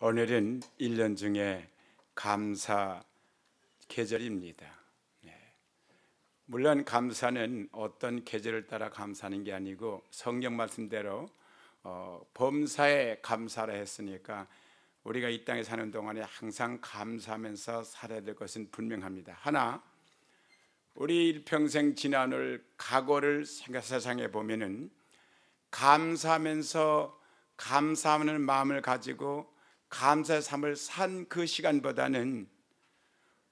오늘은 1년 중에 감사 계절입니다. 물론 감사는 어떤 계절을 따라 감사하는 게 아니고 성경 말씀대로 범사에 감사라 했으니까 우리가 이 땅에 사는 동안에 항상 감사하면서 살아야 될 것은 분명합니다. 하나, 우리 일평생 지난을 각오를 세상에 보면은 감사하면서 감사하는 마음을 가지고 감사의 삶을 산 그 시간보다는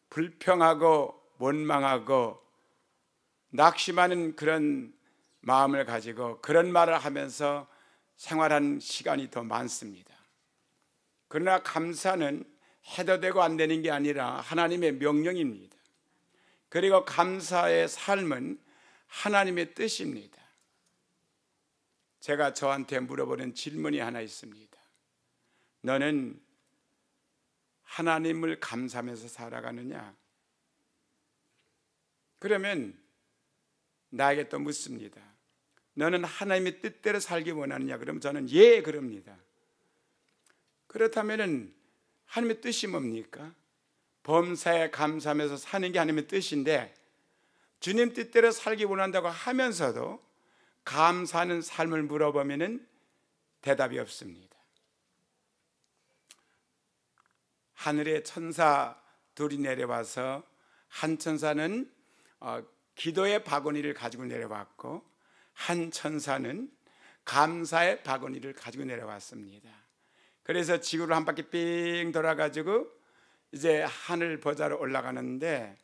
불평하고 원망하고 낙심하는 그런 마음을 가지고 그런 말을 하면서 생활한 시간이 더 많습니다. 그러나 감사는 해도 되고 안 되는 게 아니라 하나님의 명령입니다. 그리고 감사의 삶은 하나님의 뜻입니다. 제가 저한테 물어보는 질문이 하나 있습니다. 너는 하나님을 감사하면서 살아가느냐? 그러면 나에게 또 묻습니다. 너는 하나님의 뜻대로 살기 원하느냐? 그럼 저는 예, 그럽니다. 그렇다면 하나님의 뜻이 뭡니까? 범사에 감사하면서 사는 게 하나님의 뜻인데 주님 뜻대로 살기 원한다고 하면서도 감사하는 삶을 물어보면 대답이 없습니다. 하늘에 천사 둘이 내려와서 한 천사는 기도의 바구니를 가지고 내려왔고 한 천사는 감사의 바구니를 가지고 내려왔습니다. 그래서 지구를 한 바퀴 삥 돌아가지고 이제 하늘 보좌로 올라가는데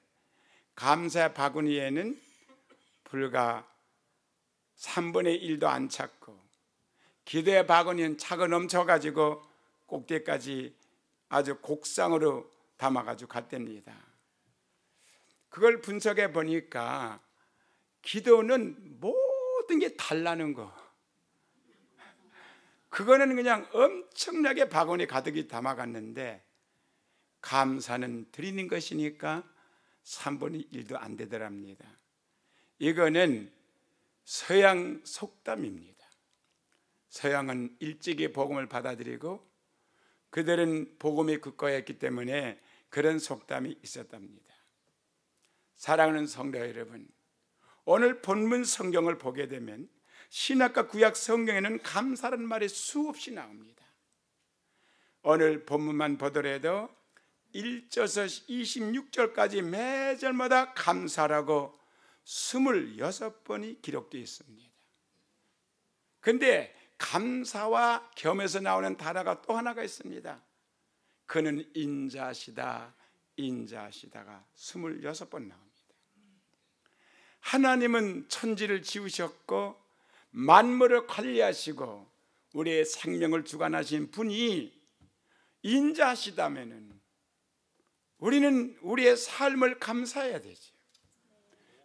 감사의 바구니에는 불과 3분의 1도 안 찼고 기도의 바구니는 차고 넘쳐가지고 꼭대기까지 아주 곡상으로 담아가지고 갔답니다. 그걸 분석해 보니까 기도는 모든 게 달라는 거, 그거는 그냥 엄청나게 바구니 가득히 담아갔는데 감사는 드리는 것이니까 3분의 1도 안 되더랍니다. 이거는 서양 속담입니다. 서양은 일찍이 복음을 받아들이고 그들은 복음에 굳건했기 때문에 그런 속담이 있었답니다. 사랑하는 성도 여러분, 오늘 본문 성경을 보게 되면 신약과 구약 성경에는 감사라는 말이 수없이 나옵니다. 오늘 본문만 보더라도 1절에서 26절까지 매 절마다 감사라고 26번이 기록되어 있습니다. 그런데 감사와 겸해서 나오는 단어가 또 하나가 있습니다. 그는 인자시다, 인자시다가 26번 나옵니다. 하나님은 천지를 지으셨고 만물을 관리하시고 우리의 생명을 주관하신 분이 인자시다면은 우리는 우리의 삶을 감사해야 되죠.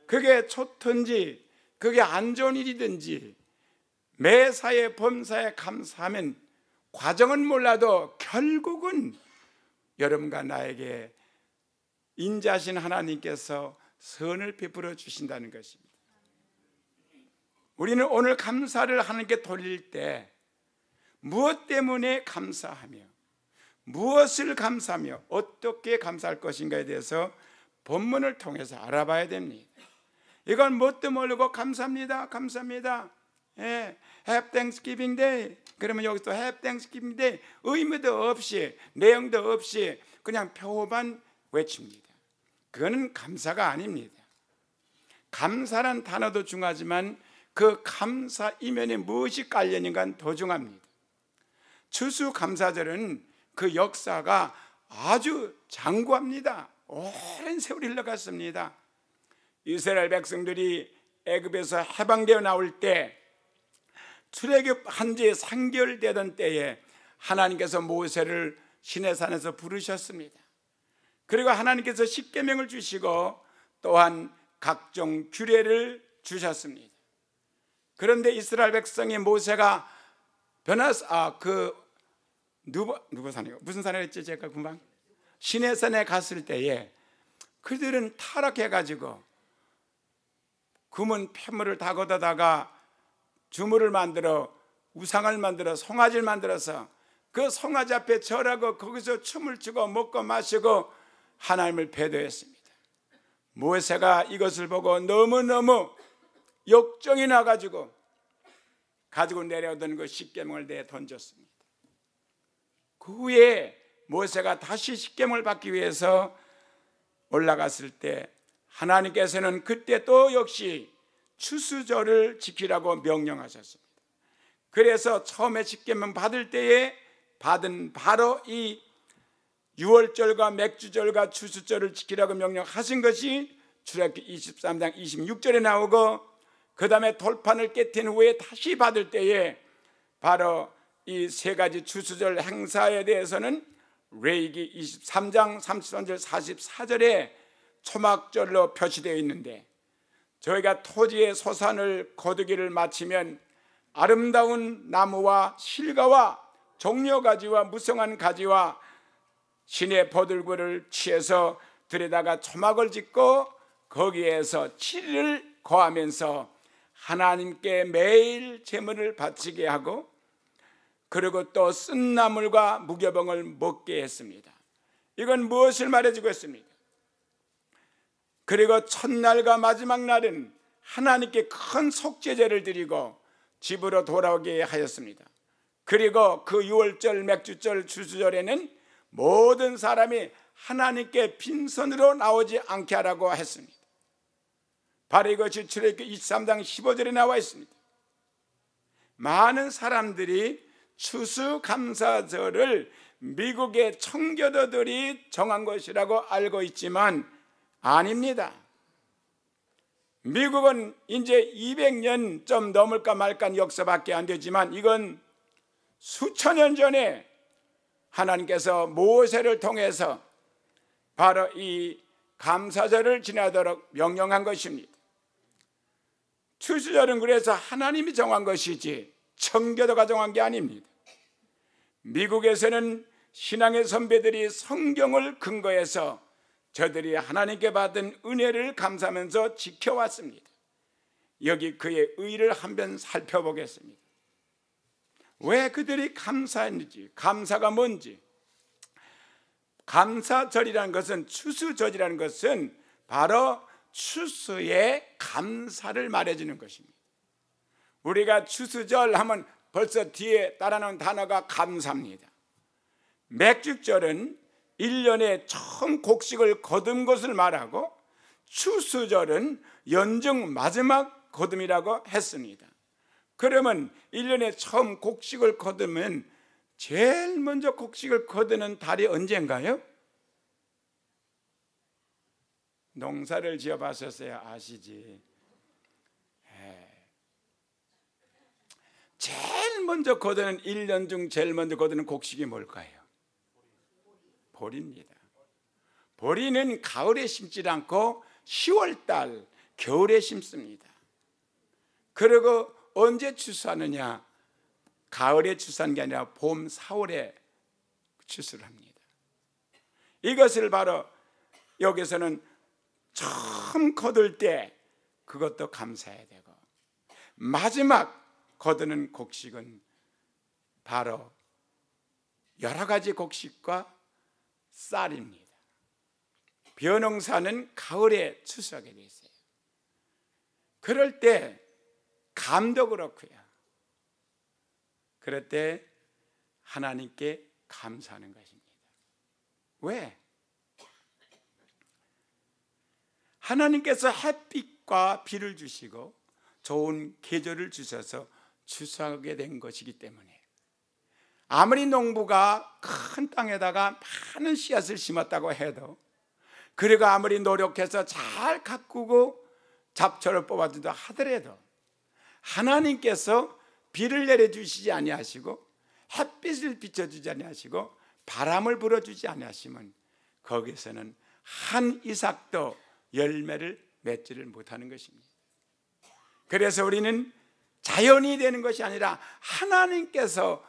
그게 좋든지 그게 안 좋은 일이든지 매사에 범사에 감사하면 과정은 몰라도 결국은 여러분과 나에게 인자하신 하나님께서 선을 베풀어 주신다는 것입니다. 우리는 오늘 감사를 하나님께 돌릴 때 무엇 때문에 감사하며 무엇을 감사하며 어떻게 감사할 것인가에 대해서 본문을 통해서 알아봐야 됩니다. 이건 뭣도 모르고 감사합니다, 감사합니다. 예, Have Thanksgiving Day. 그러면 여기서 Have Thanksgiving Day 의미도 없이 내용도 없이 그냥 표만 외칩니다. 그거는 감사가 아닙니다. 감사란 단어도 중요하지만 그 감사 이면에 무엇이 깔려있는가 더 중요합니다. 추수감사절은 그 역사가 아주 장구합니다. 오랜 세월이 흘러갔습니다. 이스라엘 백성들이 애굽에서 해방되어 나올 때 출애굽 한지 3개월 되던 때에 하나님께서 모세를 시내산에서 부르셨습니다. 그리고 하나님께서 십계명을 주시고 또한 각종 규례를 주셨습니다. 그런데 이스라엘 백성이 모세가 누구 산이요? 무슨 산에 했지? 제가 금방 시내산에 갔을 때에 그들은 타락해가지고 금은 폐물을 다 걷어다가 주물을 만들어 우상을 만들어 송아지를 만들어서 그 송아지 앞에 절하고 거기서 춤을 추고 먹고 마시고 하나님을 배도했습니다. 모세가 이것을 보고 너무너무 욕정이 나가지고 가지고 내려오던 그 십계명을 내어 던졌습니다. 그 후에 모세가 다시 십계명을 받기 위해서 올라갔을 때 하나님께서는 그때 또 역시 추수절을 지키라고 명령하셨습니다. 그래서 처음에 십계명 받을 때에 받은 바로 이 유월절과 맥주절과 추수절을 지키라고 명령하신 것이 출애굽기 23장 26절에 나오고, 그 다음에 돌판을 깨트린 후에 다시 받을 때에 바로 이 세 가지 추수절 행사에 대해서는 레위기 23장 33절 44절에 초막절로 표시되어 있는데, 저희가 토지의 소산을 거두기를 마치면 아름다운 나무와 실과와 종려가지와 무성한 가지와 신의 버들구를 취해서 들에다가 초막을 짓고 거기에서 7일을 거하면서 하나님께 매일 제물을 바치게 하고, 그리고 또 쓴 나물과 무교병을 먹게 했습니다. 이건 무엇을 말해주고 있습니까? 그리고 첫날과 마지막 날은 하나님께 큰 속죄제를 드리고 집으로 돌아오게 하였습니다. 그리고 그 유월절, 맥주절, 추수절에는 모든 사람이 하나님께 빈손으로 나오지 않게 하라고 했습니다. 바로 이것이 출애굽기 23장 15절에 나와 있습니다. 많은 사람들이 추수감사절을 미국의 청교도들이 정한 것이라고 알고 있지만 아닙니다. 미국은 이제 200년 좀 넘을까 말까 역사밖에 안 되지만 이건 수천 년 전에 하나님께서 모세를 통해서 바로 이 감사절을 지나도록 명령한 것입니다. 추수절은 그래서 하나님이 정한 것이지 청교도가 정한 게 아닙니다. 미국에서는 신앙의 선배들이 성경을 근거해서 저들이 하나님께 받은 은혜를 감사하면서 지켜왔습니다. 여기 그의 의를 한번 살펴보겠습니다. 왜 그들이 감사했는지, 감사가 뭔지. 감사절이라는 것은, 추수절이라는 것은 바로 추수의 감사를 말해주는 것입니다. 우리가 추수절 하면 벌써 뒤에 따라오는 단어가 감사입니다. 맥주절은 1년에 처음 곡식을 거둔 것을 말하고, 추수절은 연중 마지막 거둠이라고 했습니다. 그러면 1년에 처음 곡식을 거두면 제일 먼저 곡식을 거두는 달이 언젠가요? 농사를 지어봤었어요. 아시지? 제일 먼저 거두는 1년 중 제일 먼저 거두는 곡식이 뭘까요? 보리입니다. 보리는 가을에 심지 않고 10월달 겨울에 심습니다. 그리고 언제 추수하느냐? 가을에 추수하는 게 아니라 봄 4월에 추수를 합니다. 이것을 바로 여기서는 처음 거둘 때 그것도 감사해야 되고, 마지막 거두는 곡식은 바로 여러 가지 곡식과 쌀입니다. 벼농사는 가을에 추수하게 돼 있어요. 그럴 때 감도 그렇고요. 그럴 때 하나님께 감사하는 것입니다. 왜? 하나님께서 햇빛과 비를 주시고 좋은 계절을 주셔서 추수하게 된 것이기 때문에, 아무리 농부가 큰 땅에다가 많은 씨앗을 심었다고 해도, 그리고 아무리 노력해서 잘 가꾸고 잡초를 뽑아준다 하더라도 하나님께서 비를 내려주시지 아니하시고 햇빛을 비춰주지 아니하시고 바람을 불어주지 아니하시면 거기서는 한 이삭도 열매를 맺지를 못하는 것입니다. 그래서 우리는 자연이 되는 것이 아니라 하나님께서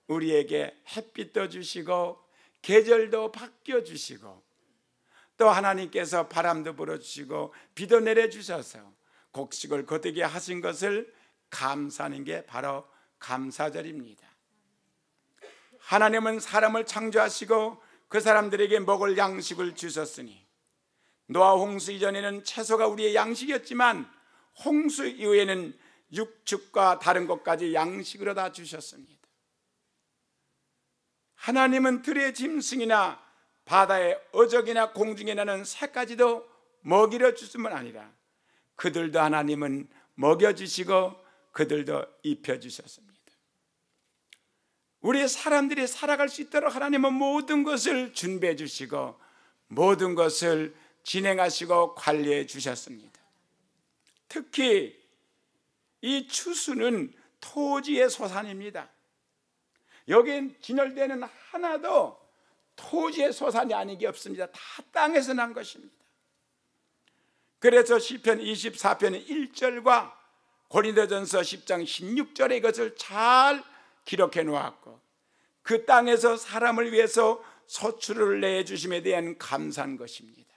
우리에게 햇빛도 주시고 계절도 바뀌어 주시고, 또 하나님께서 바람도 불어주시고 비도 내려주셔서 곡식을 거두게 하신 것을 감사하는 게 바로 감사절입니다. 하나님은 사람을 창조하시고 그 사람들에게 먹을 양식을 주셨으니 노아 홍수 이전에는 채소가 우리의 양식이었지만 홍수 이후에는 육축과 다른 것까지 양식으로 다 주셨습니다. 하나님은 들의 짐승이나 바다의 어적이나 공중에 나는 새까지도 먹이려 주시면 아니라 그들도 하나님은 먹여주시고 그들도 입혀주셨습니다. 우리 사람들이 살아갈 수 있도록 하나님은 모든 것을 준비해 주시고 모든 것을 진행하시고 관리해 주셨습니다. 특히 이 추수는 토지의 소산입니다. 여기엔 진열되는 하나도 토지의 소산이 아닌 게 없습니다. 다 땅에서 난 것입니다. 그래서 시편 24편 1절과 고린도전서 10장 16절에 이것을 잘 기록해 놓았고 그 땅에서 사람을 위해서 소출을 내주심에 대한 감사한 것입니다.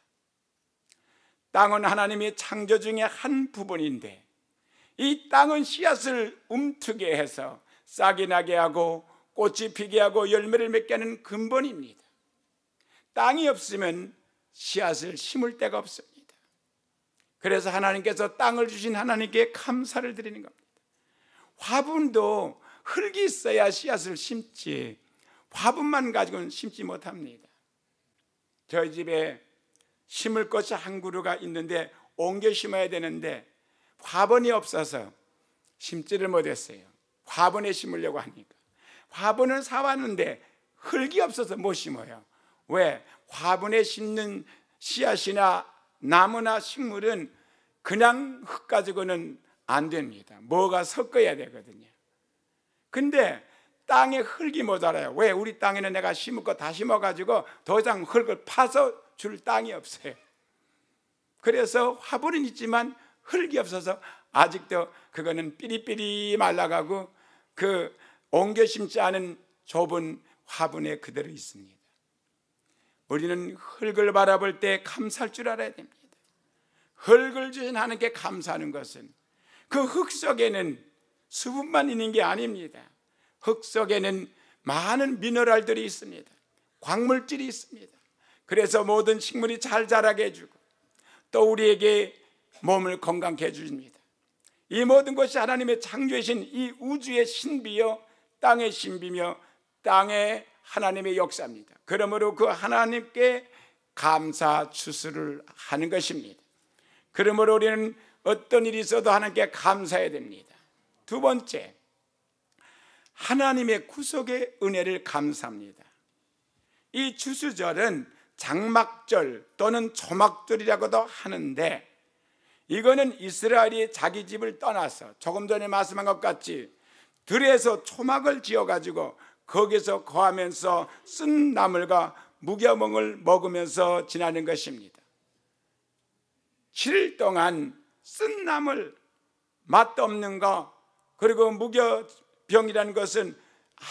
땅은 하나님의 창조 중에 한 부분인데 이 땅은 씨앗을 움트게 해서 싹이 나게 하고 꽃이 피게 하고 열매를 맺게 하는 근본입니다. 땅이 없으면 씨앗을 심을 데가 없습니다. 그래서 하나님께서 땅을 주신 하나님께 감사를 드리는 겁니다. 화분도 흙이 있어야 씨앗을 심지 화분만 가지고는 심지 못합니다. 저희 집에 심을 것이 한 그루가 있는데 옮겨 심어야 되는데 화분이 없어서 심지를 못했어요. 화분에 심으려고 하니까 화분을 사왔는데 흙이 없어서 못 심어요. 왜? 화분에 심는 씨앗이나 나무나 식물은 그냥 흙 가지고는 안 됩니다. 뭐가 섞어야 되거든요. 근데 땅에 흙이 모자라요. 왜? 우리 땅에는 내가 심을 거 다 심어가지고 더 이상 흙을 파서 줄 땅이 없어요. 그래서 화분은 있지만 흙이 없어서 아직도 그거는 삐리삐리 말라가고 그 옮겨 심지 않은 좁은 화분에 그대로 있습니다. 우리는 흙을 바라볼 때 감사할 줄 알아야 됩니다. 흙을 주신 하나님께 감사하는 것은 그 흙 속에는 수분만 있는 게 아닙니다. 흙 속에는 많은 미네랄들이 있습니다. 광물질이 있습니다. 그래서 모든 식물이 잘 자라게 해주고 또 우리에게 몸을 건강케 해줍니다. 이 모든 것이 하나님의 창조이신 이 우주의 신비요 땅의 신비며 땅의 하나님의 역사입니다. 그러므로 그 하나님께 감사 추수를 하는 것입니다. 그러므로 우리는 어떤 일이 있어도 하나님께 감사해야 됩니다. 두 번째, 하나님의 구속의 은혜를 감사합니다. 이 추수절은 장막절 또는 초막절이라고도 하는데 이거는 이스라엘이 자기 집을 떠나서 조금 전에 말씀한 것 같이 들에서 초막을 지어가지고 거기서 거하면서 쓴 나물과 무교먹을 먹으면서 지나는 것입니다. 7일 동안 쓴 나물, 맛도 없는 거, 그리고 무교병이라는 것은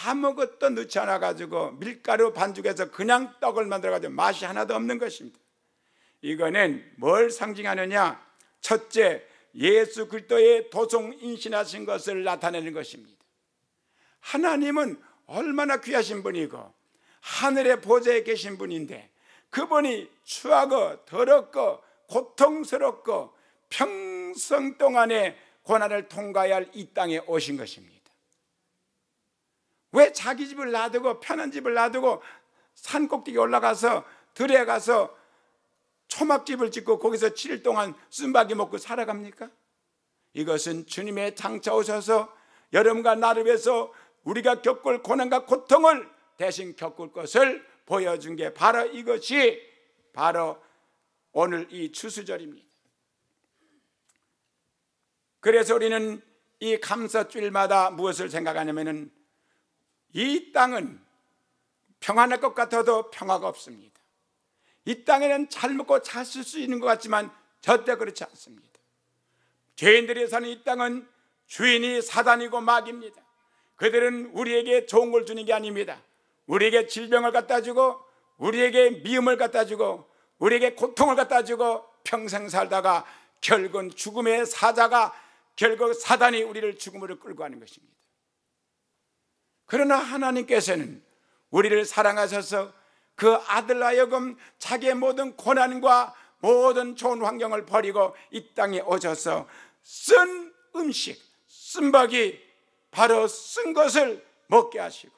아무것도 넣지 않아 가지고 밀가루 반죽해서 그냥 떡을 만들어 가지고 맛이 하나도 없는 것입니다. 이거는 뭘 상징하느냐? 첫째, 예수 그리스도의 도성 인신하신 것을 나타내는 것입니다. 하나님은 얼마나 귀하신 분이고 하늘의 보좌에 계신 분인데 그분이 추하고 더럽고 고통스럽고 평생 동안의 고난을 통과해야 할 이 땅에 오신 것입니다. 왜 자기 집을 놔두고 편한 집을 놔두고 산 꼭대기 올라가서 들에 가서 초막집을 짓고 거기서 7일 동안 쓴바귀 먹고 살아갑니까? 이것은 주님의 장차 오셔서 여러분과 나를 위해서 우리가 겪을 고난과 고통을 대신 겪을 것을 보여준 게 바로 이것이 바로 오늘 이 추수절입니다. 그래서 우리는 이 감사주일마다 무엇을 생각하냐면은 이 땅은 평안할 것 같아도 평화가 없습니다. 이 땅에는 잘 먹고 잘 쓸 수 있는 것 같지만 절대 그렇지 않습니다. 죄인들이 사는 이 땅은 주인이 사단이고 마귀입니다. 그들은 우리에게 좋은 걸 주는 게 아닙니다. 우리에게 질병을 갖다 주고 우리에게 미움을 갖다 주고 우리에게 고통을 갖다 주고 평생 살다가 결국은 죽음의 사자가 결국 사단이 우리를 죽음으로 끌고 가는 것입니다. 그러나 하나님께서는 우리를 사랑하셔서 그 아들 하여금 자기의 모든 고난과 모든 좋은 환경을 버리고 이 땅에 오셔서 쓴 음식, 쓴밥이 바로 쓴 것을 먹게 하시고,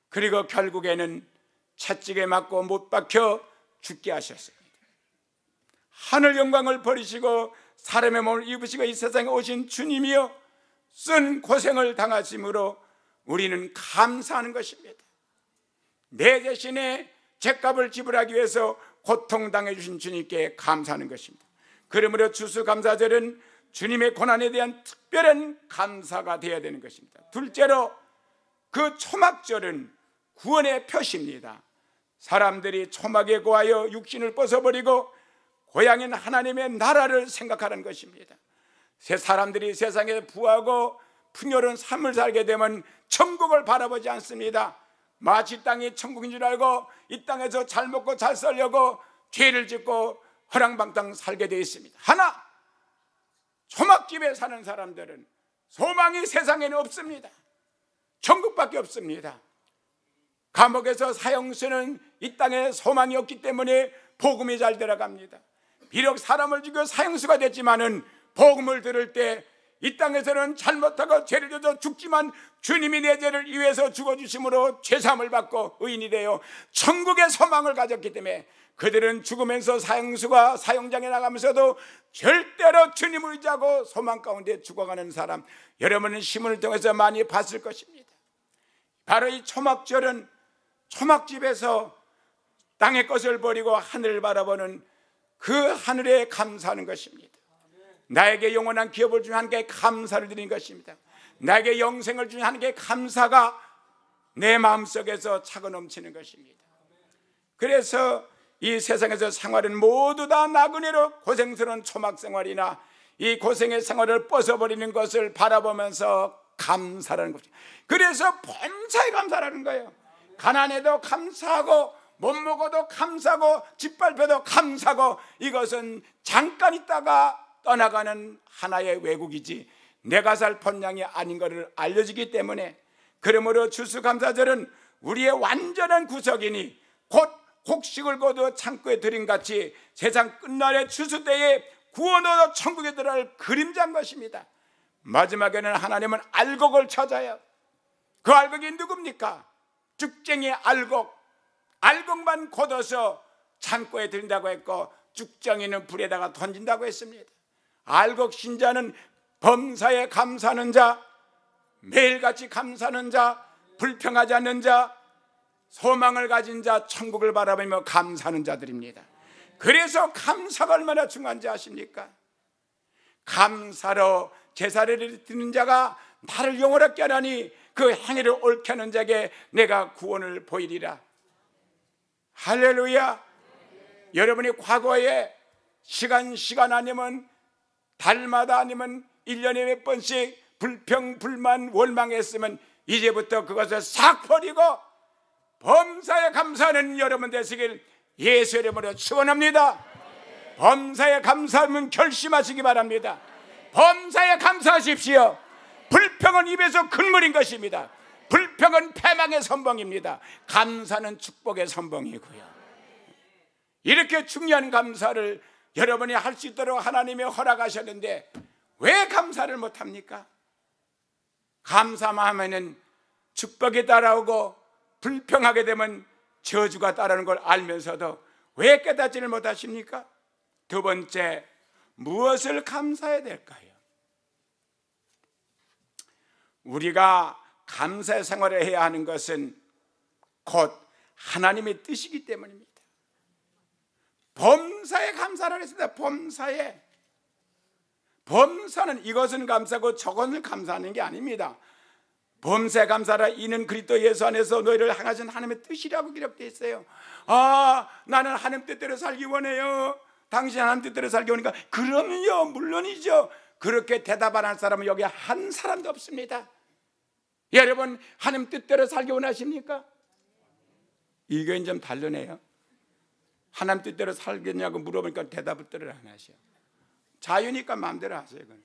그리고 결국에는 채찍에 맞고 못 박혀 죽게 하셨습니다. 하늘 영광을 버리시고 사람의 몸을 입으시고 이 세상에 오신 주님이여, 쓴 고생을 당하심으로 우리는 감사하는 것입니다. 내 대신에 죗값을 지불하기 위해서 고통당해 주신 주님께 감사하는 것입니다. 그러므로 추수감사절은 주님의 고난에 대한 특별한 감사가 되어야 되는 것입니다. 둘째로 그 초막절은 구원의 표시입니다. 사람들이 초막에 고하여 육신을 벗어버리고 고향인 하나님의 나라를 생각하는 것입니다. 사람들이 세상에 부하고 풍요로운 삶을 살게 되면 천국을 바라보지 않습니다. 마치 땅이 천국인 줄 알고 이 땅에서 잘 먹고 잘 살려고 죄를 짓고 허랑방탕 살게 되어 있습니다. 하나, 초막집에 사는 사람들은 소망이 세상에는 없습니다. 천국밖에 없습니다. 감옥에서 사형수는 이 땅에 소망이 없기 때문에 복음이 잘 들어갑니다. 비록 사람을 죽여 사형수가 됐지만은 복음을 들을 때 이 땅에서는 잘못하고 죄를 져서 죽지만 주님이 내 죄를 위해서 죽어주심으로 죄사함을 받고 의인이 되어 천국의 소망을 가졌기 때문에 그들은 죽으면서 사형수가 사형장에 나가면서도 절대로 주님을 의지하고 소망 가운데 죽어가는 사람, 여러분은 신문을 통해서 많이 봤을 것입니다. 바로 이 초막절은 초막집에서 땅의 것을 버리고 하늘을 바라보는 그 하늘에 감사하는 것입니다. 나에게 영원한 기업을 준 하나님께 감사를 드리는 것입니다. 나에게 영생을 준 하나님께 감사가 내 마음속에서 차고 넘치는 것입니다. 그래서 이 세상에서 생활은 모두 다 나그네로 고생스러운 초막생활이나 이 고생의 생활을 벗어버리는 것을 바라보면서 감사라는 것입니다. 그래서 범사에 감사라는 거예요. 가난해도 감사하고 못 먹어도 감사하고 짓밟혀도 감사하고, 이것은 잠깐 있다가 떠나가는 하나의 왜곡이지 내가 살 본향이 아닌 것을 알려지기 때문에, 그러므로 추수감사절은 우리의 완전한 구속이니 곧 곡식을 거두 창고에 들인같이 세상 끝날의 추수 때에 구원으로 천국에 들어갈 그림자인 것입니다. 마지막에는 하나님은 알곡을 찾아요. 그 알곡이 누굽니까? 죽쟁이 알곡, 알곡만 걷어서 창고에 들인다고 했고 죽쟁이는 불에다가 던진다고 했습니다. 알곡 신자는 범사에 감사하는 자, 매일같이 감사하는 자, 불평하지 않는 자, 소망을 가진 자, 천국을 바라보며 감사하는 자들입니다. 그래서 감사가 얼마나 중요한지 아십니까? 감사로 제사를 드리는 자가 나를 영원하게 하나니 그 행위를 옳게 하는 자에게 내가 구원을 보이리라. 할렐루야. 여러분이 과거에 시간 아니면 달마다 아니면 1년에 몇 번씩 불평, 불만, 원망했으면 이제부터 그것을 싹 버리고 범사에 감사하는 여러분 되시길 예수 이름으로 축원합니다. 범사에 감사하면 결심하시기 바랍니다. 범사에 감사하십시오. 불평은 입에서 금물인 것입니다. 불평은 패망의 선봉입니다. 감사는 축복의 선봉이고요. 이렇게 중요한 감사를 여러분이 할 수 있도록 하나님이 허락하셨는데 왜 감사를 못합니까? 감사만 하면은 축복이 따라오고 불평하게 되면 저주가 따르는 걸 알면서도 왜 깨닫지를 못하십니까? 두 번째, 무엇을 감사해야 될까요? 우리가 감사의 생활을 해야 하는 것은 곧 하나님의 뜻이기 때문입니다. 범사에 감사를 했습니다. 범사는 이것은 감사고 저것은 감사하는 게 아닙니다. 범사에 감사라 이는 그리스도 예수 안에서 너희를 향하신 하나님의 뜻이라고 기록되어 있어요. 나는 하나님 뜻대로 살기 원해요. 당신 하나님 뜻대로 살기 원하니까 그럼요, 물론이죠. 그렇게 대답 안 할 사람은 여기 한 사람도 없습니다. 여러분 하나님 뜻대로 살기 원하십니까? 이건 좀 다르네요. 하나님 뜻대로 살겠냐고 물어보니까 대답을 안 하셔. 자유니까 마음대로 하세요. 그건.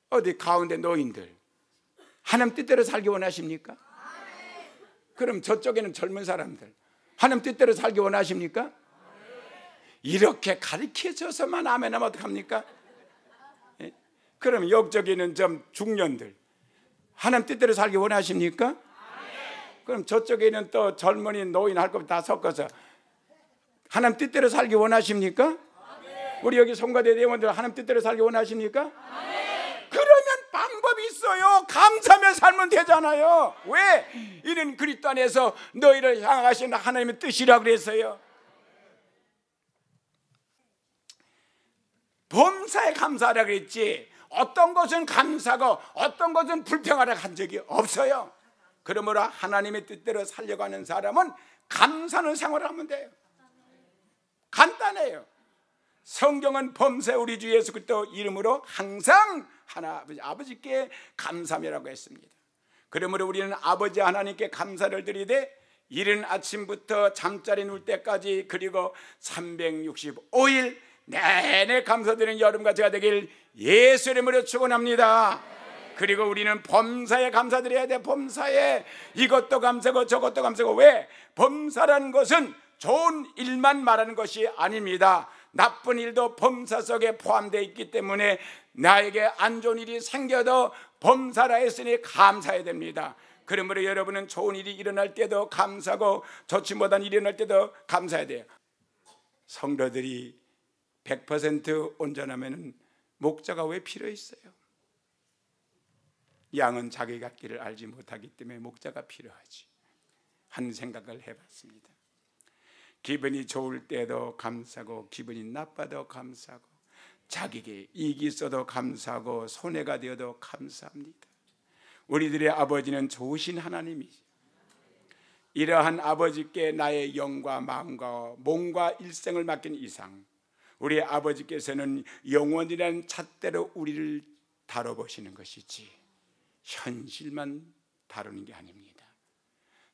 어디 가운데 노인들 하나님 뜻대로 살기 원하십니까? 그럼 저쪽에는 젊은 사람들 하나님 뜻대로 살기 원하십니까? 이렇게 가르쳐줘서만 아멘하면 어떡합니까? 예? 그럼 옆쪽에는 좀 중년들 하나님 뜻대로 살기 원하십니까? 그럼 저쪽에는 또 젊은이 노인 할 것 다 섞어서 하나님 뜻대로 살기 원하십니까? 우리 여기 성가대 대원들 하나님 뜻대로 살기 원하십니까? 그러면 방법이 있어요. 감사하며 살면 되잖아요. 왜? 이는 그리스도 안에서 너희를 향하신 하나님의 뜻이라 그랬어요. 범사에 감사하라 그랬지 어떤 것은 감사하고 어떤 것은 불평하라 한 적이 없어요. 그러므로 하나님의 뜻대로 살려가는 사람은 감사하는 생활을 하면 돼요. 간단해요. 성경은 범사에 우리 주 예수 그리스도 이름으로 항상 아버지께 감사하라고 했습니다. 그러므로 우리는 아버지 하나님께 감사를 드리되 이른 아침부터 잠자리 누울 때까지 그리고 365일 내내 감사드리는 여러분과 제가 되길 예수 이름으로 축원합니다. 그리고 우리는 범사에 감사드려야 돼. 범사에 이것도 감사고 저것도 감사고. 왜? 범사라는 것은 좋은 일만 말하는 것이 아닙니다. 나쁜 일도 범사 속에 포함되어 있기 때문에 나에게 안 좋은 일이 생겨도 범사라 했으니 감사해야 됩니다. 그러므로 여러분은 좋은 일이 일어날 때도 감사하고 좋지 못한 일이 일어날 때도 감사해야 돼요. 성도들이 100% 온전하면 목자가 왜 필요 있어요? 양은 자기 갈 길을 알지 못하기 때문에 목자가 필요하지 하는 생각을 해봤습니다. 기분이 좋을 때도 감사하고 기분이 나빠도 감사하고 자기에게 이익이 있어도 감사하고 손해가 되어도 감사합니다. 우리들의 아버지는 좋으신 하나님이죠. 이러한 아버지께 나의 영과 마음과 몸과 일생을 맡긴 이상 우리 아버지께서는 영원이라는 잣대로 우리를 다뤄보시는 것이지 현실만 다루는 게 아닙니다.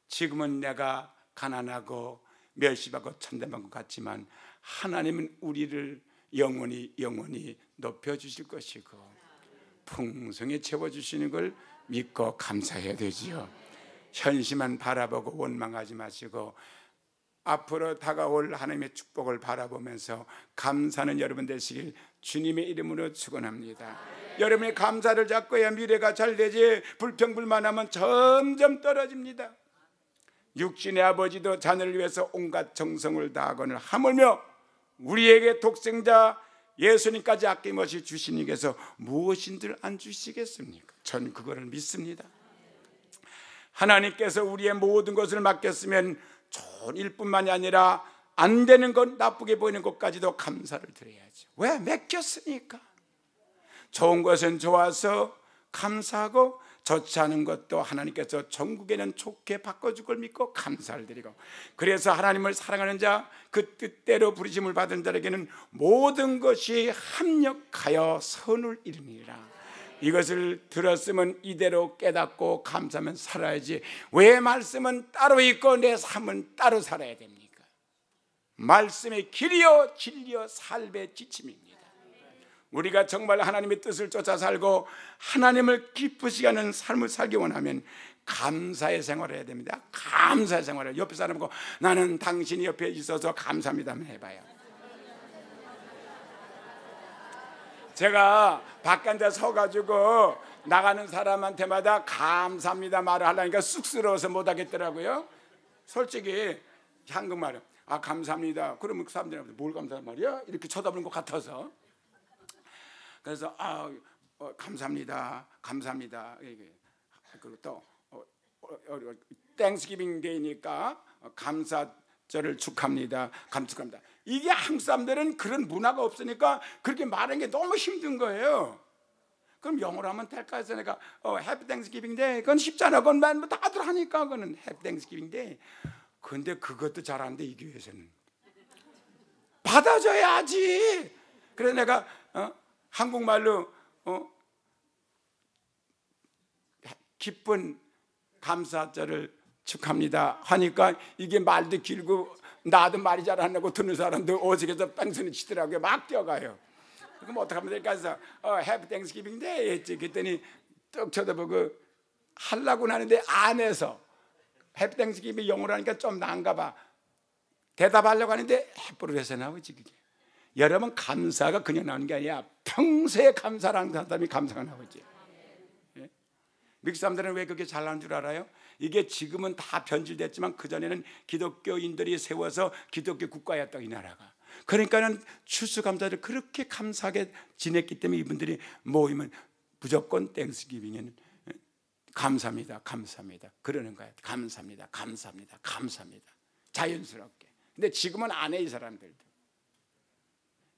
지금은 내가 가난하고 멸시받고 천대받은 것 같지만 하나님은 우리를 영원히 높여주실 것이고 풍성히 채워주시는 걸 믿고 감사해야 되지요. 현실만 바라보고 원망하지 마시고 앞으로 다가올 하나님의 축복을 바라보면서 감사하는 여러분 되시길 주님의 이름으로 축원합니다. 여러분이 감사를 잡고야 미래가 잘 되지 불평불만하면 점점 떨어집니다. 육신의 아버지도 자녀를 위해서 온갖 정성을 다하거늘 하물며 우리에게 독생자 예수님까지 아낌없이 주신 이께서 무엇인들 안 주시겠습니까? 전 그거를 믿습니다. 하나님께서 우리의 모든 것을 맡겼으면 좋은 일뿐만이 아니라 안 되는 것, 나쁘게 보이는 것까지도 감사를 드려야죠. 왜? 맡겼으니까. 좋은 것은 좋아서 감사하고 좋지 않은 것도 하나님께서 전국에는 좋게 바꿔줄 걸 믿고 감사를 드리고, 그래서 하나님을 사랑하는 자, 그 뜻대로 부르심을 받은 자에게는 모든 것이 합력하여 선을 이루니라. 이것을 들었으면 이대로 깨닫고 감사하면 살아야지. 왜 말씀은 따로 있고 내 삶은 따로 살아야 됩니까? 말씀의 길이요 진리요 삶의 지침입니다. 우리가 정말 하나님의 뜻을 쫓아 살고 하나님을 기쁘시게 하는 삶을 살기 원하면 감사의 생활을 해야 됩니다. 감사의 생활을. 옆에 사람 보고 나는 당신이 옆에 있어서 감사합니다 한번 해봐요. 제가 밖에 앉아 서가지고 나가는 사람한테마다 감사합니다 말을 하려니까 쑥스러워서 못하겠더라고요. 솔직히 한국말은 감사합니다. 그러면 그 사람들한테 뭘 감사한 말이야? 이렇게 쳐다보는 것 같아서. 그래서 감사합니다. 감사합니다. 그리고 또 땡스기빙 데이니까 감사절을 축하합니다. 감축합니다. 이게 한국 사람들은 그런 문화가 없으니까 그렇게 말하는 게 너무 힘든 거예요. 그럼 영어로 하면 될까 해서 내가 해피 땡스기빙 데이 그건 쉽잖아. 그건 다들 하니까 그거는 해피 땡스기빙 데이. 근데 그것도 잘 안 돼 이 교회에서는. 받아줘야지. 그래서 내가 한국말로 기쁜 감사절을 축하합니다 하니까 이게 말도 길고 나도 말이 잘 안 나고 듣는 사람도 어색해서 뺑소니 치더라고요. 막 뛰어가요. 그럼 어떡하면 될까 해서 해피 땡스기빙 데이 했지. 그랬더니 떡 쳐다보고 하려고 하는데 안 해서 해피 땡스기빙 영어로 하니까 좀 나은가 봐. 대답하려고 하는데 해프로에서 나오지 그게. 여러분, 감사가 그냥 나오는 게 아니라 평소에 감사라는 사람이 감사가 나오지. 예? 미국 사람들은 왜 그렇게 잘 나온 줄 알아요? 이게 지금은 다 변질됐지만 그전에는 기독교인들이 세워서 기독교 국가였다, 이 나라가. 그러니까는 추수감사를 그렇게 감사하게 지냈기 때문에 이분들이 모이면 무조건 땡스기빙에는 감사합니다, 감사합니다 그러는 거야. 감사합니다, 감사합니다, 감사합니다, 자연스럽게. 근데 지금은 안 해, 이 사람들도.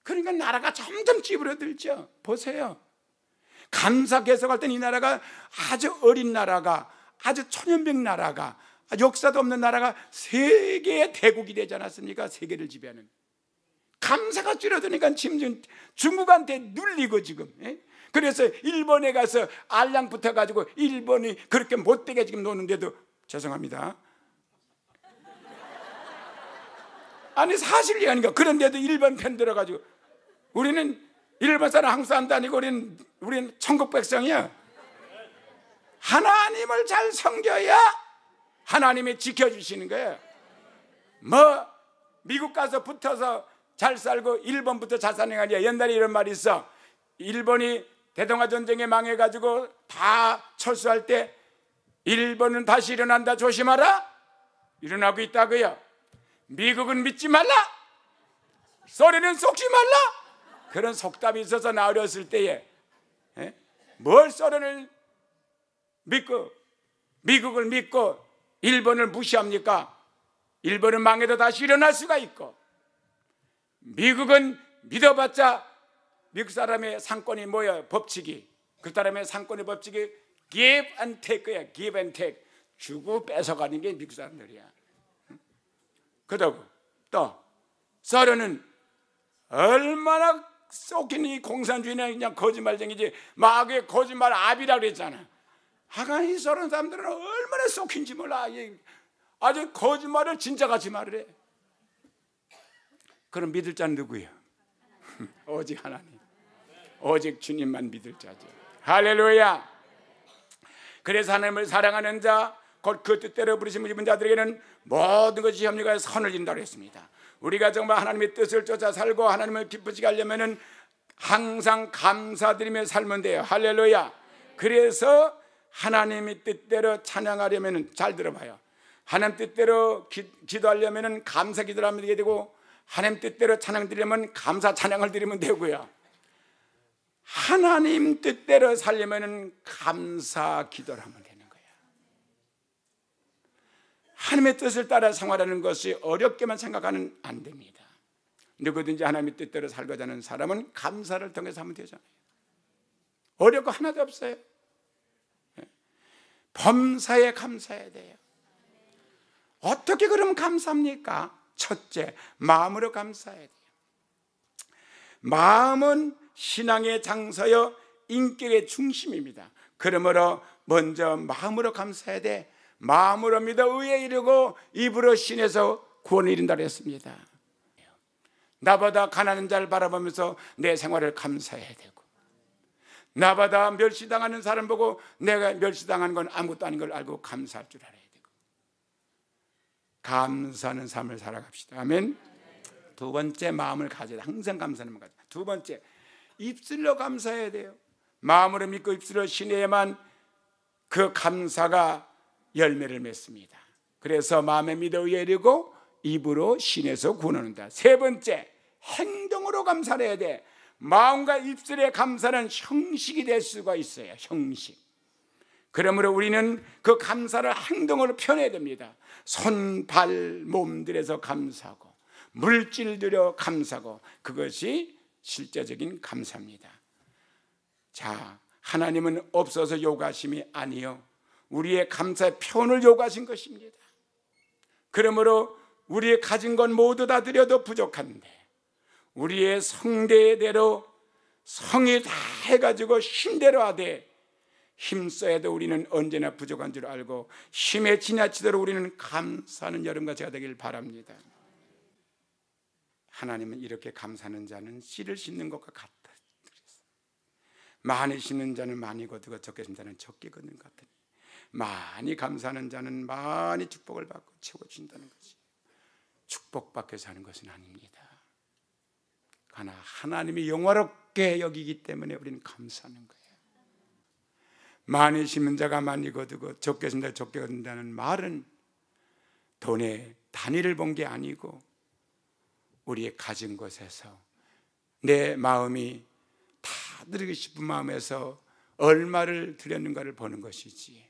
그러니까 나라가 점점 찌부러들죠. 보세요, 감사 개석할 땐 이 나라가 아주 어린 나라가, 아주 천연백 나라가, 역사도 없는 나라가 세계의 대국이 되지 않았습니까? 세계를 지배하는. 감사가 줄어드니까 지금 중국한테 눌리고 지금. 그래서 일본에 가서 알랑 붙어가지고 일본이 그렇게 못되게 지금 노는데도, 죄송합니다, 아니 사실이 아닌가. 그런데도 일본 편 들어가지고 우리는 일본 사람, 한국 사람도 아니고 우리는 천국 백성이야. 하나님을 잘 섬겨야 하나님이 지켜주시는 거예요. 뭐 미국 가서 붙어서 잘 살고 일본부터 잘 사는 게 아니야. 옛날에 이런 말이 있어. 일본이 대동아 전쟁에 망해가지고 다 철수할 때 일본은 다시 일어난다, 조심하라. 일어나고 있다고요. 미국은 믿지 말라, 소리는 속지 말라. 그런 속담이 있어서 나 어렸을 때에 뭘 소련을 믿고 미국을 믿고 일본을 무시합니까? 일본은 망해도 다시 일어날 수가 있고, 미국은 믿어봤자 미국 사람의 상권이 뭐야? 법칙이. 그 사람의 상권의 법칙이 give and take야. give and take. 주고 뺏어가는 게 미국 사람들이야. 그러고 또 소련은 얼마나 쏙인 이 공산주의는 그냥 거짓말쟁이지. 마귀의 거짓말 아비라고 그랬잖아. 하간 이 소련 사람들은 얼마나 쏙인지 몰라. 아주 거짓말을 진짜같이 말을 해. 그럼 믿을 자는 누구예요? 오직 하나님, 오직 주님만 믿을 자죠. 할렐루야. 그래서 하나님을 사랑하는 자, 곧 그 뜻대로 부르심을 입은 자들에게는 모든 것이 협력하여 선을 이룬다고 했습니다. 우리가 정말 하나님의 뜻을 쫓아 살고 하나님을 기쁘시게 하려면 항상 감사드리며 살면 돼요. 할렐루야. 그래서 하나님의 뜻대로 찬양하려면, 잘 들어봐요, 하나님 뜻대로 기도하려면 감사 기도를 하면 되고, 하나님 뜻대로 찬양 드리려면 감사 찬양을 드리면 되고요. 하나님 뜻대로 살려면 감사 기도를 하면 되는 거예요. 하나님의 뜻을 따라 생활하는 것이 어렵게만 생각하면 안 됩니다. 누구든지 하나님의 뜻대로 살고자 하는 사람은 감사를 통해서 하면 되잖아요. 어려운 거 하나도 없어요. 범사에 감사해야 돼요. 어떻게 그러면 감사합니까? 첫째, 마음으로 감사해야 돼요. 마음은 신앙의 장서여 인격의 중심입니다. 그러므로 먼저 마음으로 감사해야 돼. 마음으로 믿어 의에 이르고 입으로 신에서 구원을 이룬다고 했습니다. 나보다 가난한 자를 바라보면서 내 생활을 감사해야 되고, 나보다 멸시당하는 사람 보고 내가 멸시당한 건 아무것도 아닌 걸 알고 감사할 줄 알아야 되고, 감사하는 삶을 살아갑시다. 아멘. 두 번째, 마음을 가져야 돼. 항상 감사하는 마음 가져. 두 번째, 입술로 감사해야 돼요. 마음으로 믿고 입술로 신해야만 그 감사가 열매를 맺습니다. 그래서 마음에 믿어 의에 이르고 입으로 신에서 구원한다. 세 번째, 행동으로 감사를 해야 돼. 마음과 입술의 감사는 형식이 될 수가 있어요. 형식. 그러므로 우리는 그 감사를 행동으로 표현해야 됩니다. 손, 발, 몸들에서 감사하고, 물질들여 감사하고, 그것이 실제적인 감사입니다. 자, 하나님은 없어서 요구하심이 아니요, 우리의 감사의 표현을 요구하신 것입니다. 그러므로 우리의 가진 건 모두 다 드려도 부족한데, 우리의 성대대로 성이 다 해가지고 힘대로 하되 힘써야도 우리는 언제나 부족한 줄 알고 힘에 지나치도록 우리는 감사하는 여러분과 제가 되길 바랍니다. 하나님은 이렇게 감사하는 자는 씨를 심는 것과 같다. 많이 심는 자는 많이 거두고 적게 심는 자는 적게 거두는 것 같으니 많이 감사하는 자는 많이 축복을 받고 채워준다는 거지. 축복받게 사는 것은 아닙니다. 그러나 하나님이 영화롭게 여기기 때문에 우리는 감사하는 거예요. 많이 심은 자가 많이 거두고 적게 심은 자가 적게 거둔다는 말은 돈의 단위를 본 게 아니고 우리의 가진 것에서 내 마음이 다 드리고 싶은 마음에서 얼마를 드렸는가를 보는 것이지,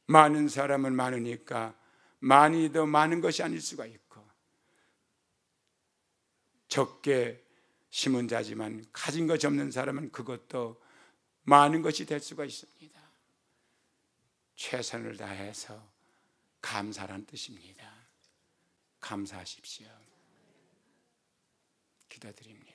많은 사람은 많으니까 많이 더 많은 것이 아닐 수가 있고, 적게 심은 자지만 가진 것이 없는 사람은 그것도 많은 것이 될 수가 있습니다. 최선을 다해서 감사란 뜻입니다. 감사하십시오. 기도드립니다.